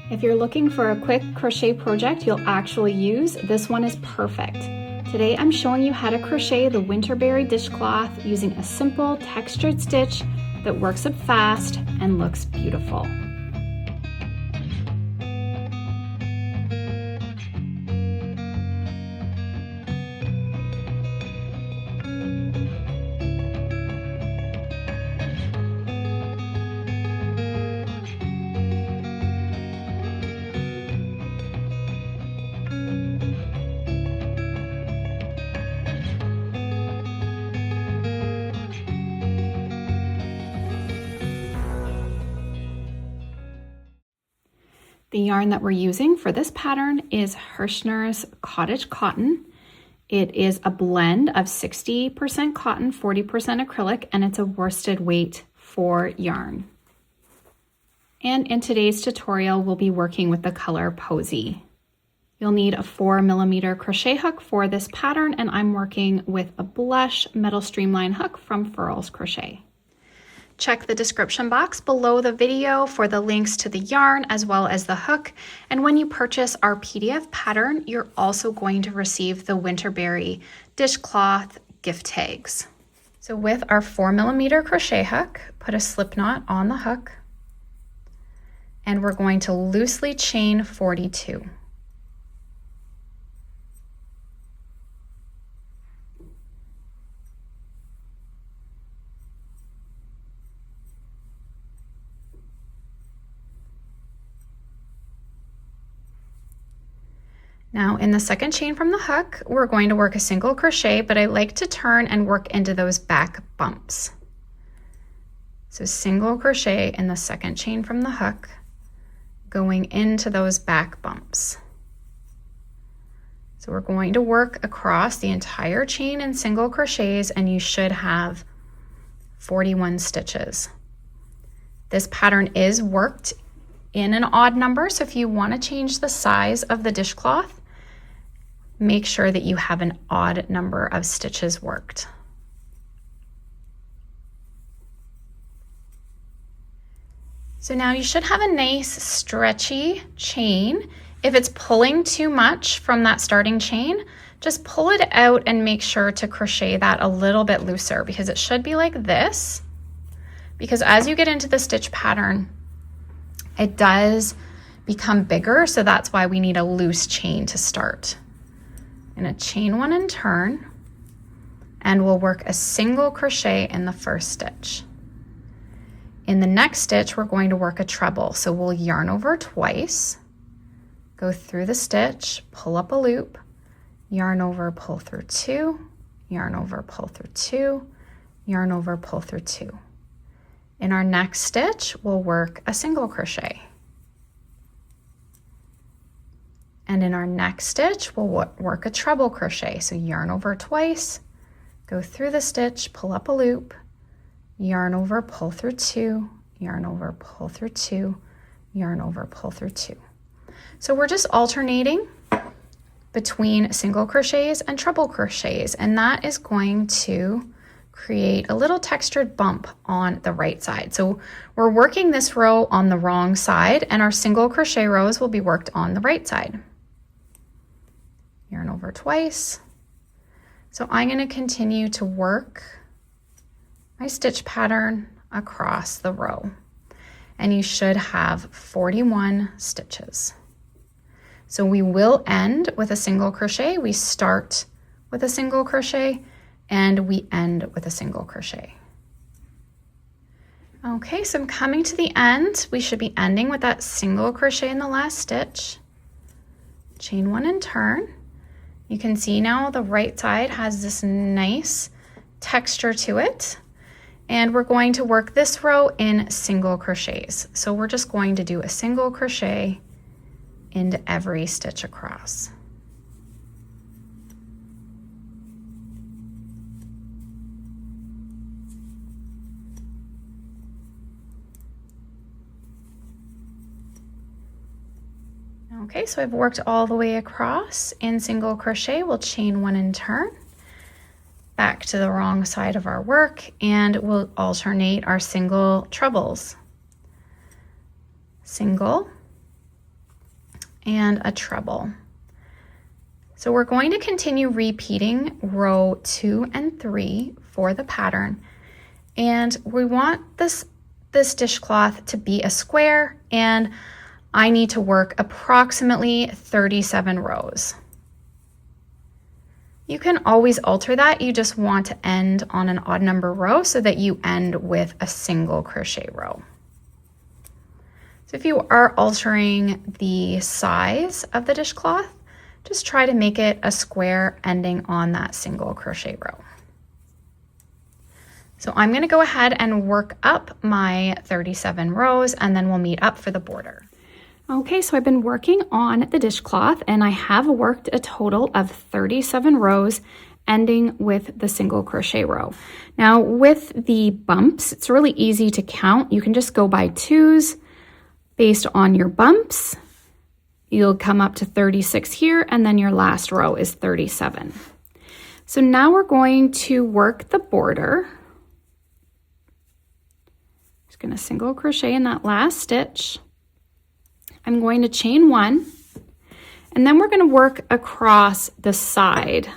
If you're looking for a quick crochet project you'll actually use, this one is perfect. Today I'm showing you how to crochet the Winterberry dishcloth using a simple textured stitch that works up fast and looks beautiful. The yarn that we're using for this pattern is Herrschners Cottage cotton. It is a blend of 60% cotton, 40% acrylic, and it's a worsted weight 4 yarn. And in today's tutorial, we'll be working with the color Posy. You'll need a 4mm crochet hook for this pattern, and I'm working with a blush metal streamline hook from Furls Crochet. Check the description box below the video for the links to the yarn as well as the hook. And when you purchase our PDF pattern, you're also going to receive the Winterberry Dishcloth gift tags. So with our 4mm crochet hook, put a slip knot on the hook, and we're going to loosely chain 42. Now in the second chain from the hook, we're going to work a single crochet, but I like to turn and work into those back bumps. So single crochet in the second chain from the hook, going into those back bumps. So we're going to work across the entire chain in single crochets, and you should have 41 stitches. This pattern is worked in an odd number, so if you want to change the size of the dishcloth, make sure that you have an odd number of stitches worked. So now you should have a nice stretchy chain. If it's pulling too much from that starting chain, just pull it out and make sure to crochet that a little bit looser, because it should be like this. Because as you get into the stitch pattern, it does become bigger, so that's why we need a loose chain to start. And a chain one and turn, and we'll work a single crochet in the first stitch. In the next stitch, we're going to work a treble. So we'll yarn over twice, go through the stitch, pull up a loop, yarn over, pull through 2, yarn over, pull through 2, yarn over, pull through 2. In our next stitch, we'll work a single crochet. And in our next stitch, we'll work a treble crochet. So yarn over twice, go through the stitch, pull up a loop, yarn over, pull through 2, yarn over, pull through 2, yarn over, pull through 2. So we're just alternating between single crochets and treble crochets, and that is going to create a little textured bump on the right side. So we're working this row on the wrong side, and our single crochet rows will be worked on the right side. Yarn over twice. So I'm going to continue to work my stitch pattern across the row, and you should have 41 stitches. So we will end with a single crochet. We start with a single crochet and we end with a single crochet. Okay, so I'm coming to the end. We should be ending with that single crochet in the last stitch. Chain one and turn. You can see now the right side has this nice texture to it. And we're going to work this row in single crochets. So we're just going to do a single crochet into every stitch across. Okay, so I've worked all the way across in single crochet. We'll chain one and turn back to the wrong side of our work, and we'll alternate our single trebles. Single, and a treble. So we're going to continue repeating row 2 and 3 for the pattern. And we want this dishcloth to be a square, and I need to work approximately 37 rows. You can always alter that. You just want to end on an odd number row so that you end with a single crochet row. So if you are altering the size of the dishcloth, just try to make it a square ending on that single crochet row. So I'm going to go ahead and work up my 37 rows, and then we'll meet up for the border. Okay, so I've been working on the dishcloth, and I have worked a total of 37 rows ending with the single crochet row. Now with the bumps, it's really easy to count. You can just go by 2s based on your bumps. You'll come up to 36 here, and then your last row is 37. So now we're going to work the border. Just going to single crochet in that last stitch. I'm going to chain 1, and then we're going to work across the side.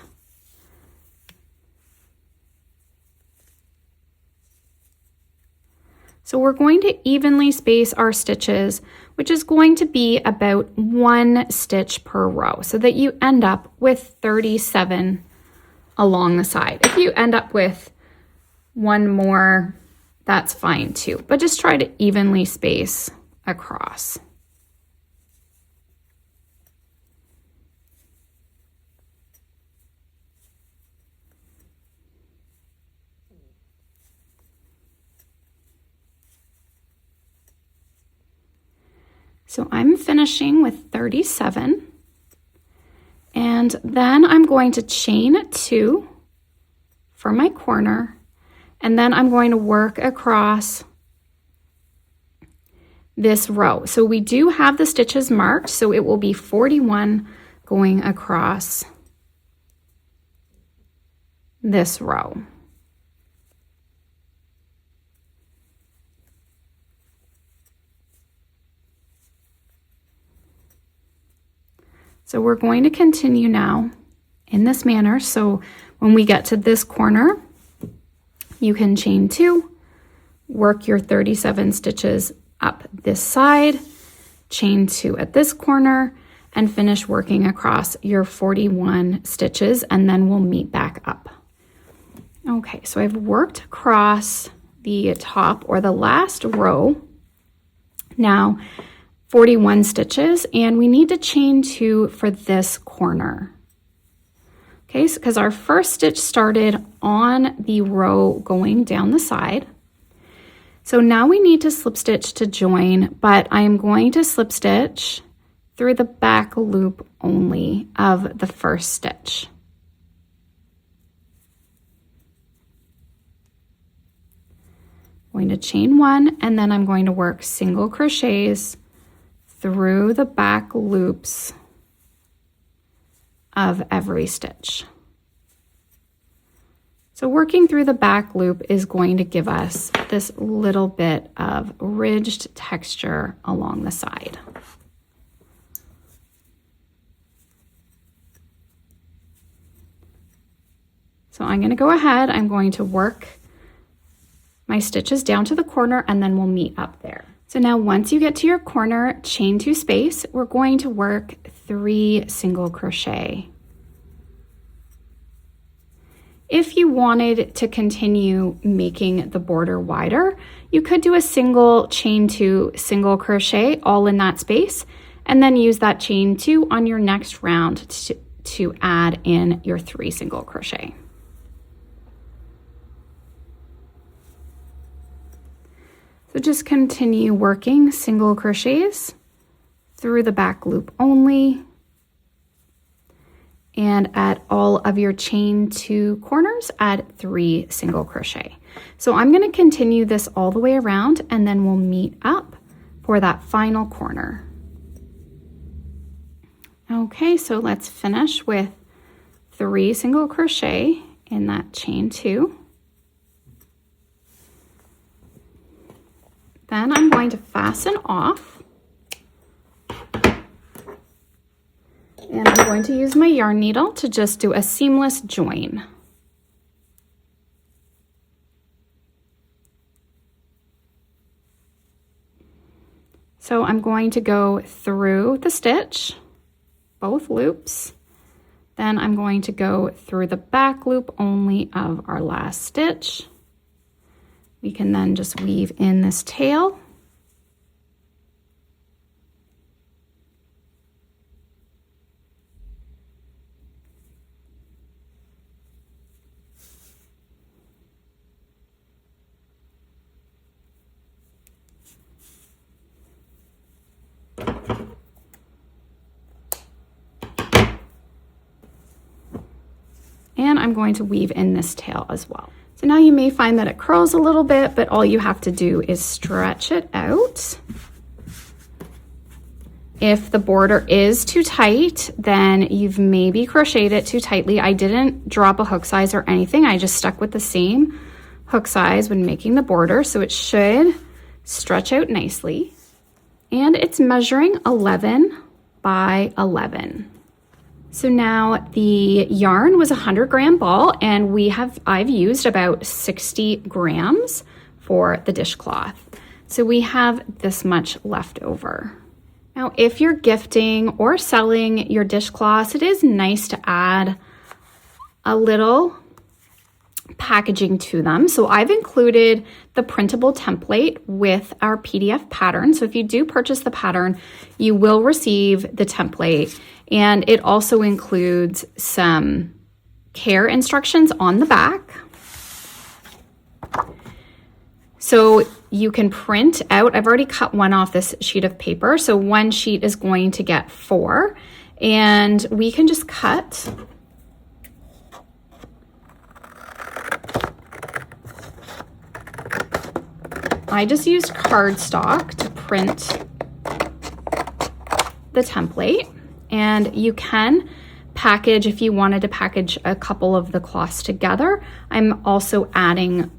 So we're going to evenly space our stitches, which is going to be about 1 stitch per row, so that you end up with 37 along the side. If you end up with 1 more, that's fine too, but just try to evenly space across. So I'm finishing with 37, and then I'm going to chain 2 for my corner, and then I'm going to work across this row. So we do have the stitches marked, so it will be 41 going across this row. So we're going to continue now in this manner. So when we get to this corner, you can chain 2, work your 37 stitches up this side, chain 2 at this corner, and finish working across your 41 stitches, and then we'll meet back up. Okay, so I've worked across the top or the last row. Now, 41 stitches, and we need to chain 2 for this corner. Okay, so because our first stitch started on the row going down the side. So now we need to slip stitch to join, but I am going to slip stitch through the back loop only of the first stitch. I'm going to chain 1, and then I'm going to work single crochets through the back loops of every stitch. So working through the back loop is going to give us this little bit of ridged texture along the side. So I'm going to go ahead, I'm going to work my stitches down to the corner, and then we'll meet up there. So now once you get to your corner, chain 2 space, we're going to work 3 single crochet. If you wanted to continue making the border wider, you could do a single chain 2 single crochet all in that space, and then use that chain 2 on your next round to add in your 3 single crochet. So just continue working single crochets through the back loop only, and at all of your chain 2 corners, add 3 single crochet. So I'm going to continue this all the way around, and then we'll meet up for that final corner. Okay, so let's finish with 3 single crochet in that chain 2. Then I'm going to fasten off And I'm going to use my yarn needle to just do a seamless join. So I'm going to go through the stitch, both loops. Then I'm going to go through the back loop only of our last stitch. We can then just weave in this tail. And I'm going to weave in this tail as well. So now you may find that it curls a little bit, but all you have to do is stretch it out. If the border is too tight, then you've maybe crocheted it too tightly. I didn't drop a hook size or anything. I just stuck with the same hook size when making the border, so it should stretch out nicely. And it's measuring 11 by 11. So now the yarn was a 100-gram ball, and I've used about 60 grams for the dishcloth. So we have this much left over. Now, if you're gifting or selling your dishcloths, it is nice to add a little packaging to them. So I've included the printable template with our PDF pattern. So if you do purchase the pattern, you will receive the template, and it also includes some care instructions on the back. So you can print out, I've already cut one off this sheet of paper. So one sheet is going to get 4, and we can just cut I just used cardstock to print the template, and you can package if you wanted to package a couple of the cloths together. I'm also adding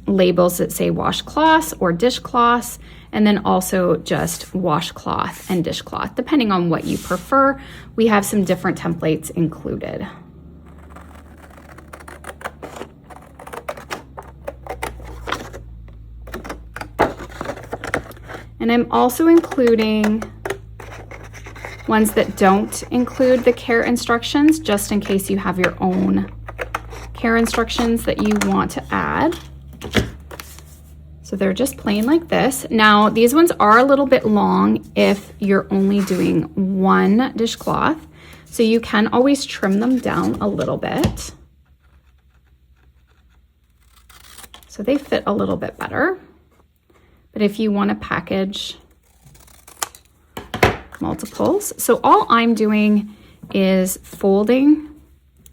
labels that say washcloths or dishcloths, and then also just washcloth and dishcloth, depending on what you prefer. We have some different templates included. And I'm also including ones that don't include the care instructions, just in case you have your own care instructions that you want to add. So they're just plain like this. Now, these ones are a little bit long if you're only doing one dishcloth, so you can always trim them down a little bit so they fit a little bit better. But if you want to package multiples, so all I'm doing is folding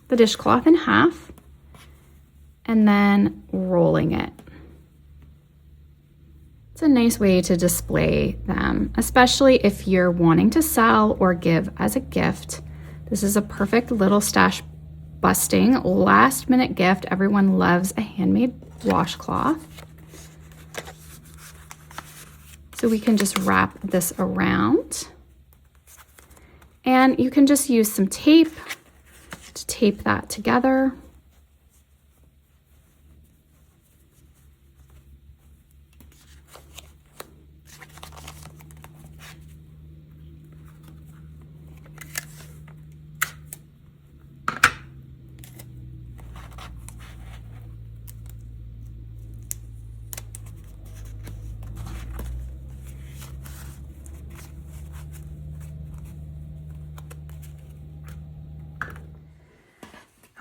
the dishcloth in half and then rolling it. It's a nice way to display them, especially if you're wanting to sell or give as a gift. This is a perfect little stash busting last minute gift. Everyone loves a handmade washcloth. So we can just wrap this around, and you can just use some tape to tape that together.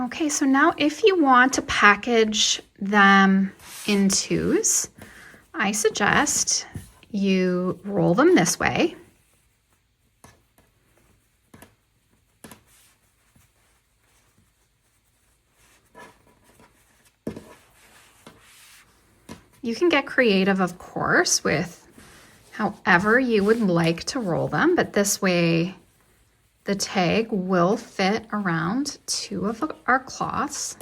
Okay, so now if you want to package them in twos, I suggest you roll them this way. You can get creative, of course, with however you would like to roll them, but this way the tag will fit around 2 of our cloths.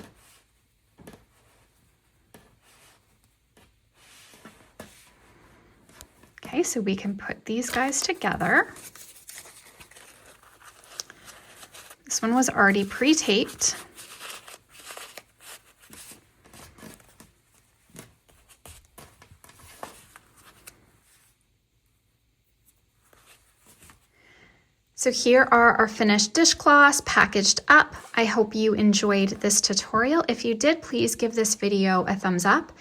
Okay, so we can put these guys together. This one was already pre-taped. So here are our finished dishcloths packaged up. I hope you enjoyed this tutorial. If you did, please give this video a thumbs up.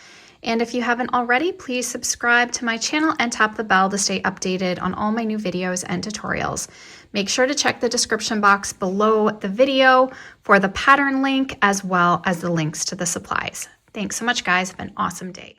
And if you haven't already, please subscribe to my channel and tap the bell to stay updated on all my new videos and tutorials. Make sure to check the description box below the video for the pattern link as well as the links to the supplies. Thanks so much, guys. Have an awesome day.